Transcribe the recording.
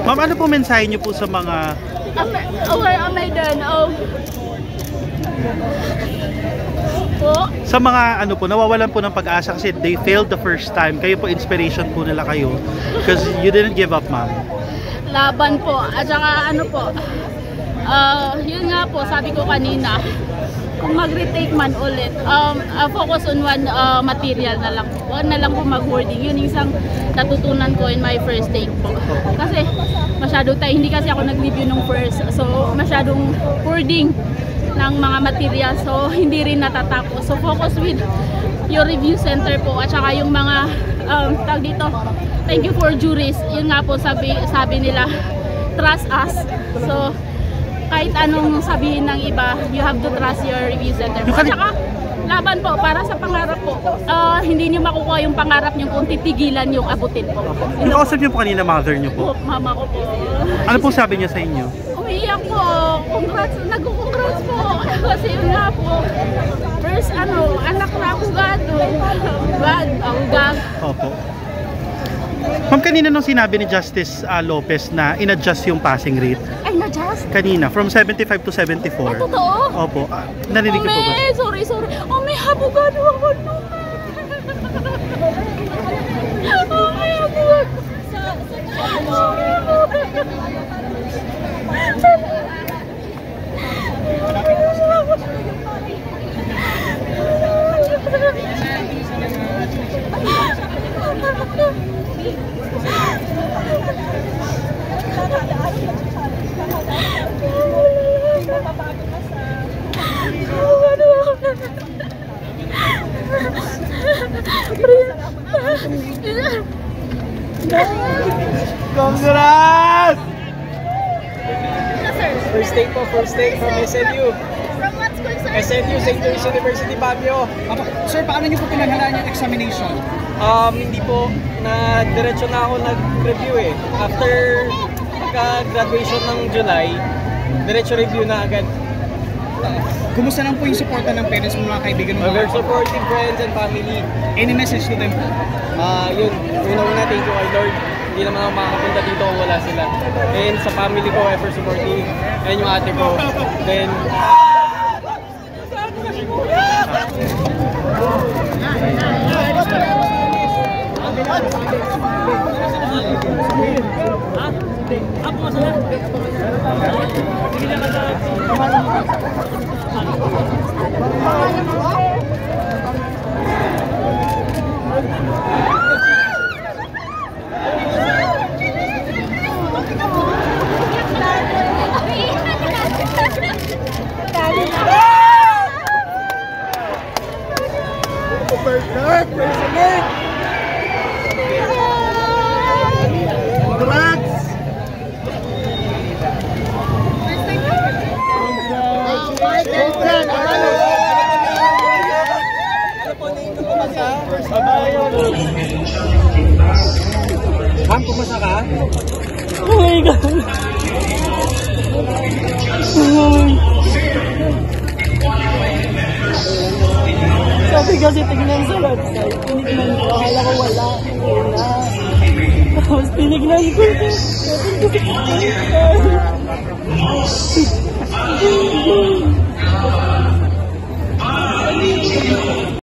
Ma'am, ano po mensahe niyo po sa mga sa mga ano po, nawawalan po ng pag-asa kasi they failed the first time. Kayo po, inspiration po nila kayo because you didn't give up, ma'am. Laban po. At saka ano po, yun nga po, sabi ko kanina, kung mag-retake man ulit, focus on one material na lang. Huwag na lang po mag-wording. Yun yung isang natutunan ko in my first take po. Kasi masyado tayo, hindi kasi ako nag-review nung first. So masyadong wording ng mga material. So hindi rin natatapos. So focus with your review center po. At saka yung mga, tag dito, thank you for juries. Yun nga po sabi nila, trust us. So kahit anong sabihin ng iba, you have to trust your review center. At saka, laban po, para sa pangarap po. Hindi niyo makukuha yung pangarap niyo kung titigilan yung abutin po. Nakausap niyo po kanina mother niyo po? Mama ko po. Ano po sabi niya sa inyo? Umiiyak po. Congrats, nag-congrats po. Kasi yun nga po. First, anak na abogado. Abogado. Opo. Ma'am, kanina nung sinabi ni Justice Lopez na in-adjust yung passing rate. Ay, na-adjust? Kanina, from 75 to 74. Ay, totoo? Opo. Narinig ko po ba? Sorry. May abogado ako no. May abogado. Congrats! First take from SNU. From what school, sir? SNU, St. Louis University, Baguio. Sir, paano niyo po pinaghalaan yung examination? Hindi po, diretso na ako nag-review eh. After pagka-graduation ng July, diretso review na agad. Kumusta lang po yung suporta ng parents mo, mga kaibigan mo? Very supportive friends and family. Any message to them po? Yun, una-una, thank you kay Lord. Hindi naman ako makakapunta dito kung wala sila. And sa family ko, ever supportive. And yung ate ko. Then, Ma'am, kumusta ka? Oh my God. Sabi kasi tignan sa website, tinignan ko, akala ko wala, wala. Tapos tinignan ko ito,